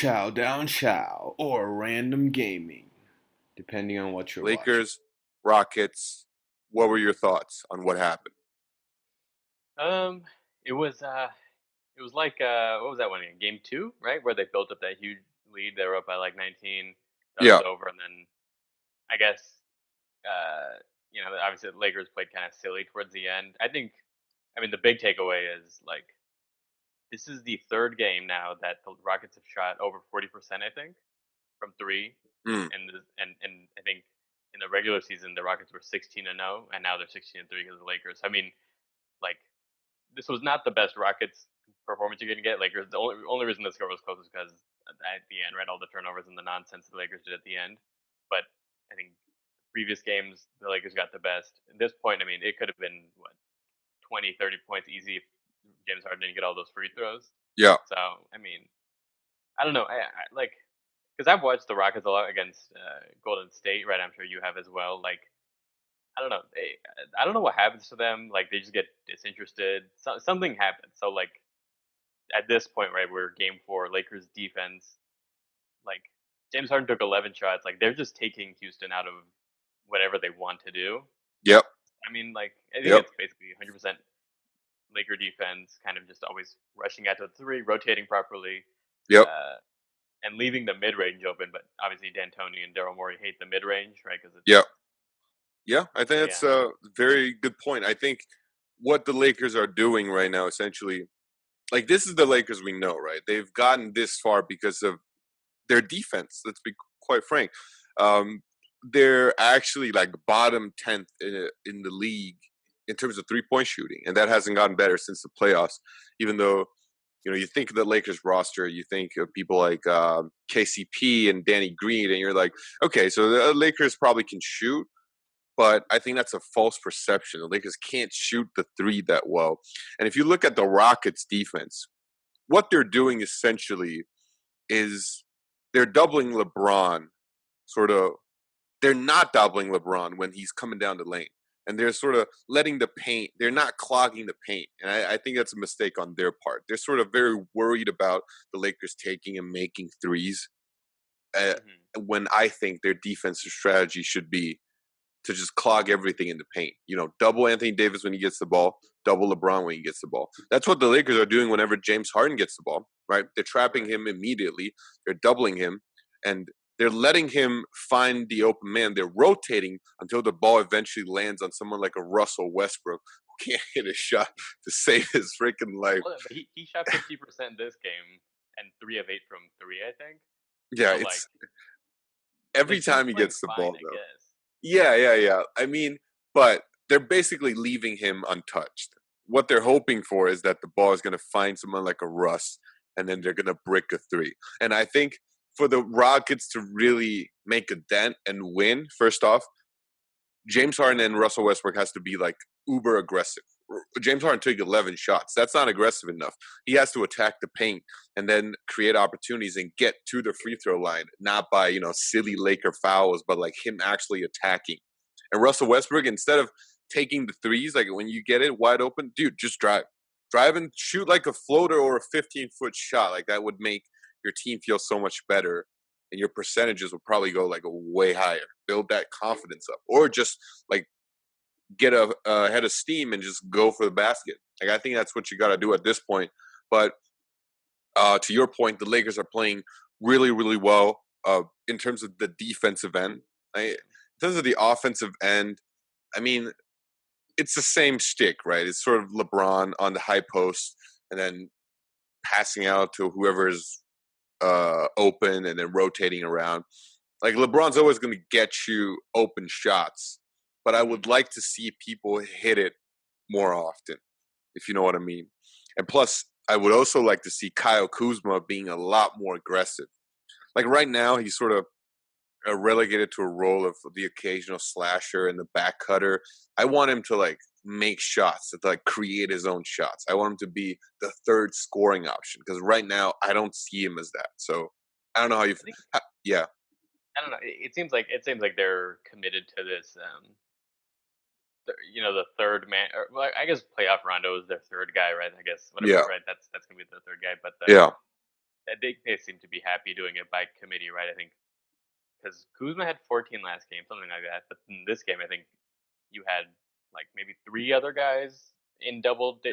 Down Chow, or Random Gaming, depending on what you're watching. Lakers, Rockets. What were your thoughts on what happened? Um, it was like what was that one again? Game two, right? Where they built up that huge lead. They were up by like 19. Thought it Yeah, was over, and then I guess obviously the Lakers played kind of silly towards the end. I mean, the big takeaway is like this is the third game now that the Rockets have shot over 40%. I think from three, mm, and I think in the regular season the Rockets were 16-0, and now they're 16-3 because of the Lakers. I mean, like this was not the best Rockets performance you're gonna get. Lakers. The only reason the score was close is because at the end, right, all the turnovers and the nonsense the Lakers did at the end. But I think previous games the Lakers got the best. At this point, I mean, it could have been what 20, 30 points easy if James Harden didn't get all those free throws. yeah, So I mean, I don't know. I like because I've watched the Rockets a lot against Golden State, right? I'm sure you have as well. Like I don't know. I don't know what happens to them. Like they just get disinterested. Something happens. So like at this point, right, we're game four. Lakers defense. Like James Harden took 11 shots. Like they're just taking Houston out of whatever they want to do. yep, I mean, like I think yep, it's basically 100% Laker defense, kind of just always rushing out to the three, rotating properly, yep, uh, and leaving the mid range open. But obviously, D'Antoni and Daryl Morey hate the mid range, right? Because it's yep. Yeah, I think so that's yeah. a very good point. I think what the Lakers are doing right now, essentially, like this is the Lakers we know, right? They've gotten this far because of their defense. Let's be quite frank. Um, they're actually like bottom 10th in the league in terms of 3-point shooting, and that hasn't gotten better since the playoffs. Even though you think of the Lakers roster, you think of people like KCP and Danny Green, and you're like, okay, so the Lakers probably can shoot, but I think that's a false perception. The Lakers can't shoot the three that well. And if you look at the Rockets defense, what they're doing essentially is they're doubling LeBron, sort of. They're not doubling LeBron when he's coming down the lane. And they're sort of letting the paint, they're not clogging the paint. And I think that's a mistake on their part. They're sort of very worried about the Lakers taking and making threes uh, Hmm. when I think their defensive strategy should be to just clog everything in the paint. Double Anthony Davis when he gets the ball, double LeBron when he gets the ball. That's what the Lakers are doing whenever James Harden gets the ball, right? They're trapping Right. him immediately. They're doubling him, and they're letting him find the open man. They're rotating until the ball eventually lands on someone like a Russell Westbrook who can't hit a shot to save his freaking life. Well, but he shot 50% this game and 3 of 8 from three, I think. Yeah, So like it's every like he's time he playing gets the fine, ball, I though. guess. Yeah, yeah, yeah. I mean, but they're basically leaving him untouched. What they're hoping for is that the ball is going to find someone like a Russ, and then they're going to brick a three. And I think for the Rockets to really make a dent and win, first off, James Harden and Russell Westbrook has to be like uber aggressive. James Harden took 11 shots. That's not aggressive enough. He has to attack the paint and then create opportunities and get to the free throw line, not by, silly Laker fouls, but like him actually attacking. And Russell Westbrook, instead of taking the threes, like when you get it wide open, dude, just drive. Drive and shoot like a floater or a 15-foot shot. Like that would make your team feel so much better, and your percentages would probably go like way higher. Build that confidence up, or just like get a head of steam and just go for the basket. Like I think that's what you got to do at this point. But to your point, the Lakers are playing really, really well in terms of the defensive end. In terms of the offensive end, I mean, it's the same shtick, right? It's sort of LeBron on the high post and then passing out to whoever is open and then rotating around. Like LeBron's always going to get you open shots, but I would Hmm. like to see people hit it more often, if you know what I mean. And plus, I would also like to see Kyle Kuzma being a lot more aggressive. Like right now, he's sort of relegated to a role of the occasional slasher and the back cutter. I want him to like make shots, to like create his own shots. I want him to be the third scoring option because right now I don't see him as that. So I don't know how you. I think Yeah, I don't know. It seems like they're committed to this. The third man. Or, well, I guess playoff Rondo is their third guy, right? I guess whatever. yeah, Right. That's gonna be their third guy. But yeah, they seem to be happy doing it by committee, right? I think because Kuzma had 14 last game, something like that. But in this game, I think you had like maybe three other guys in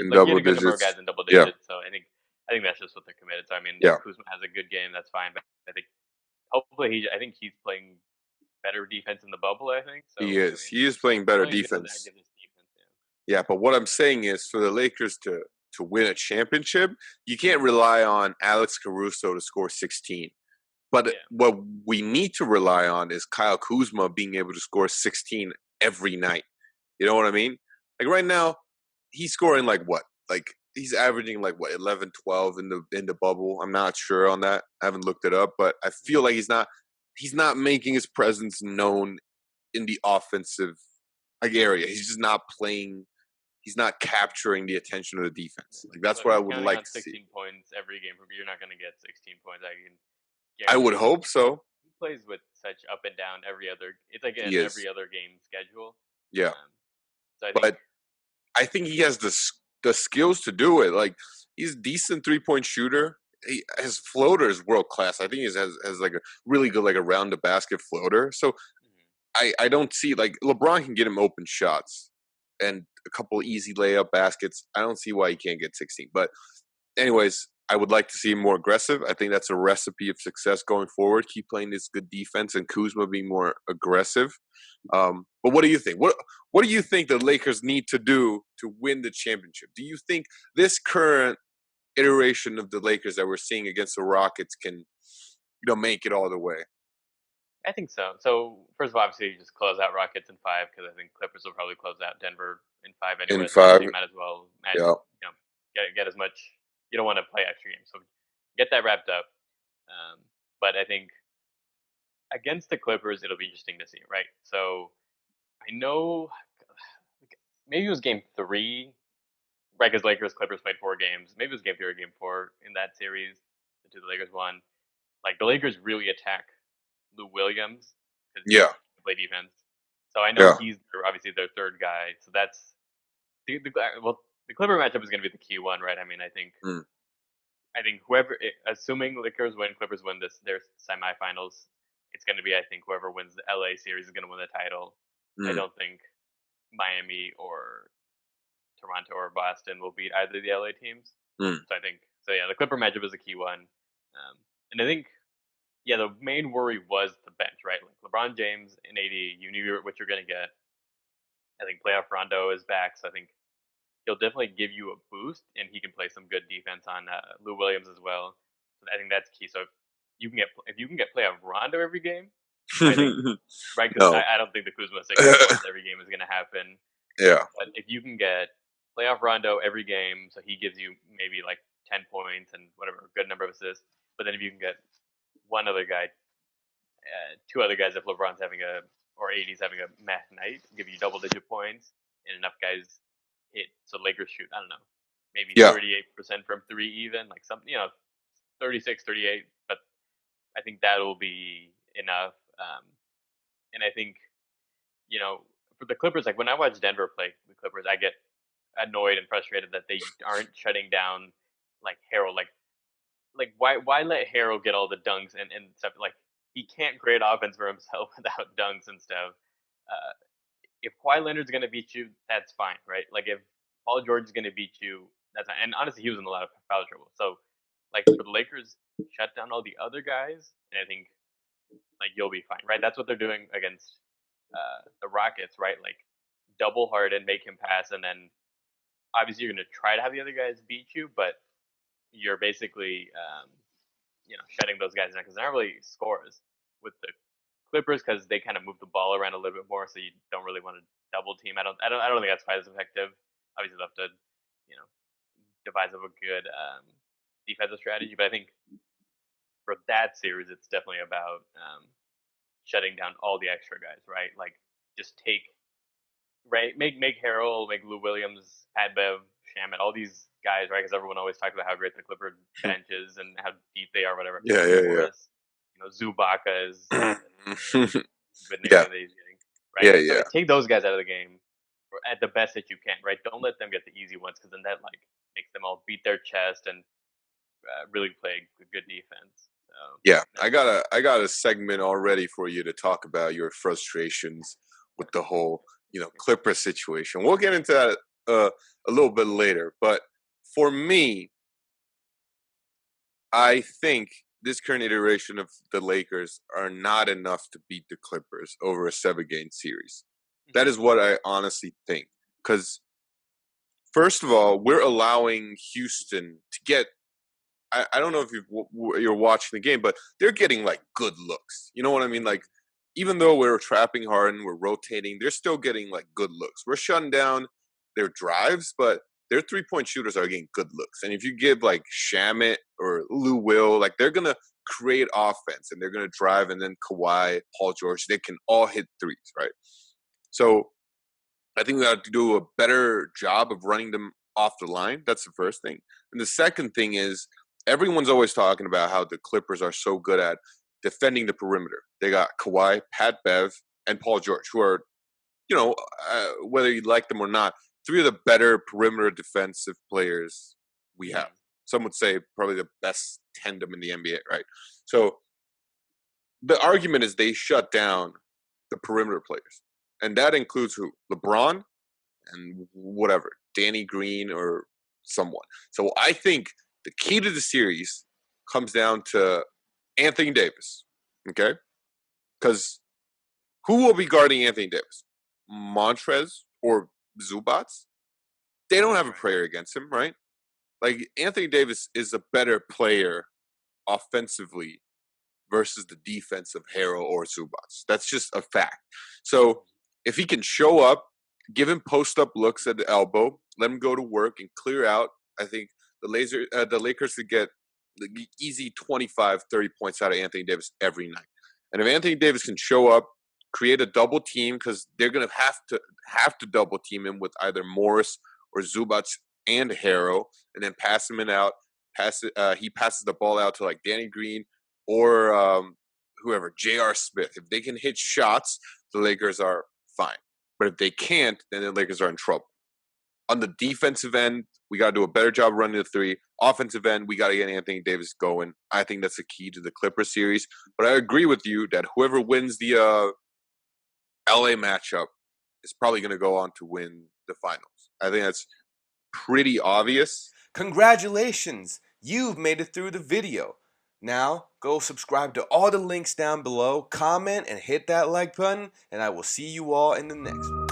In like you double had a good number of digits. guys in double Yeah, digits. So I think that's just what they're committed. So I mean, if yeah, Kuzma has a good game, that's fine. But I think hopefully I think he's playing better defense in the bubble. I think he so. I is. mean, He is playing as better long as he does that, defense. give this defense. Yeah, but what I'm saying is for the Lakers to win a championship, you can't Yeah. rely on Alex Caruso to score 16. But Yeah. what we need to rely on is Kyle Kuzma being able to score 16 every night. You know what I mean? Like right now, he's scoring like what? Like he's averaging like what 11, 12 in the bubble. I'm not sure on that. I haven't looked it up, but I feel like he's not making his presence known in the offensive like area. He's just not playing. He's not capturing the attention of the defense. Like Well, that's if what I you're would counting like on to see. 16 points every game from you, you're not going to get 16 points. I can I would guarantee you. hope so. He plays with such up and down every other. It's like He an is. every other game schedule. Yeah. Um, so I think But I think he has the skills to do it. Like he's a decent 3-point shooter. His floater is world class. I think he has like a really good like around the basket floater. So mhm. I don't see like LeBron can get him open shots and a couple easy layup baskets. I don't see why he can't get 16. But anyways, I would like to see him more aggressive. I think that's a recipe of success going forward. Keep playing this good defense and Kuzma being more aggressive. But what do you think? What do you think the Lakers need to do to win the championship? Do you think this current iteration of the Lakers that we're seeing against the Rockets can, make it all the way? I think so. So first of all, obviously, you just close out Rockets in five because I think Clippers will probably close out Denver in five In anyway. So five, you might as well yeah, get as much. You don't want to play extra games, so get that wrapped up. But I think against the Clippers, it'll be interesting to see, right? So I know maybe it was game three, right? Because Lakers Clippers played 4 games. Maybe it was game three or game four in that series. The two the Lakers won. Like the Lakers really attack Lou Williams because he yeah, can play defense. So I know yeah, he's obviously their third guy. So that's well, the Clipper matchup is going to be the key one, right? I mean, mm, I think whoever, assuming Lakers win, Clippers win their semifinals, it's going to be I think whoever wins the LA series is going to win the title. I mm, don't think Miami or Toronto or Boston will beat either of the LA teams. mm. So I think so. Yeah, the Clipper matchup is a key one, and I think yeah, the main worry was the bench, right? Like LeBron James and AD, you knew what you're going to get. I think playoff Rondo is back, so I think he'll definitely give you a boost, and he can play some good defense on Lou Williams as well. So I think that's key. So if you can get playoff Rondo every game, I think right because No, I don't think the Kuzma 16 points every game is going to happen. yeah, But if you can get playoff Rondo every game, so he gives you maybe like 10 points and whatever, a good number of assists. But then if you can get one other guy, two other guys, if LeBron's having or AD's having a meh night, give you double-digit points and enough guys hit. So Lakers shoot, I don't know, maybe yeah, 38% from three, even like something, 36, 38. But I think that will be enough. And I think for the Clippers, like when I watch Denver play the Clippers, I get annoyed and frustrated that they aren't shutting down like Harold. Like why let Harold get all the dunks and stuff? Like he can't create offense for himself without dunks and stuff. Uh, if Kawhi Leonard's gonna beat you, that's fine, right? Like if Paul George is gonna beat you, that's fine. And honestly, he was in a lot of foul trouble. So like for the Lakers, shut down all the other guys, and I think like you'll be fine, right? That's what they're doing against the Rockets, right? Like double Harden, make him pass, and then obviously you're gonna try to have the other guys beat you, but you're basically shutting those guys down because they're not really scores with the Clippers because they kind of move the ball around a little bit more, so you don't really want to double team. I don't think that's quite as effective. Obviously, they'll have to you know devise a good defensive strategy, but I think for that series, it's definitely about shutting down all the extra guys, right? Like just take right, make Harrell, make Lou Williams, Pat Bev, Shamit, all these guys, right? Because everyone always talks about how great the Clipper bench is and how deep they are, whatever. yeah, yeah, Morris, Zubaka is yeah, the yeah, nickname that he's getting, right? yeah, So yeah, take those guys out of the game at the best that you can, right? Don't let them get the easy ones because then that like makes them all beat their chest and really play good defense. So Yeah, that's I got a segment already for you to talk about your frustrations with the whole, Clipper situation. We'll get into that a little bit later, but for me, I think this current iteration of the Lakers are not enough to beat the Clippers over a 7-game series. That is what I honestly think. Because, first of all, we're allowing Houston to get. I don't know if you're watching the game, but they're getting like good looks. You know what I mean? Like, even though we're trapping Harden, we're rotating, they're still getting like good looks. We're shutting down their drives, but their 3-point shooters are getting good looks. And if you give like Shamit or Lou Will, like they're gonna create offense and they're gonna drive, and then Kawhi, Paul George, they can all hit threes, right? So I think we have to do a better job of running them off the line. That's the first thing. And the second thing is everyone's always talking about how the Clippers are so good at defending the perimeter. They got Kawhi, Pat Bev, and Paul George, who are, whether you like them or not, 3 of the better perimeter defensive players we have. Some would say probably the best tandem in the NBA, right? So the argument is they shut down the perimeter players. And that includes who? LeBron and whatever, Danny Green or someone. So I think the key to the series comes down to Anthony Davis, okay? Because who will be guarding Anthony Davis? Montrez or Zubats? They don't have a player against him, right? Like, Anthony Davis is a better player offensively versus the defense of Harrell or Zubats. That's just a fact. So if he can show up, give him post-up looks at the elbow, let him go to work and clear out, I think the Lakers could get the easy 25, 30 points out of Anthony Davis every night. And if Anthony Davis can show up, create a double team, because they're going to have to double team him with either Morris or Zubats and Harrell, and then pass him out. He passes the ball out to like Danny Green or whoever, J.R. Smith. If they can hit shots, the Lakers are fine. But if they can't, then the Lakers are in trouble. On the defensive end, we got to do a better job running the three. Offensive end, we got to get Anthony Davis going. I think that's the key to the Clippers series. But I agree with you that whoever wins the LA matchup is probably going to go on to win the finals. I think that's pretty obvious. Congratulations! You've made it through the video. Now, go subscribe to all the links down below, comment, and hit that like button, and I will see you all in the next one.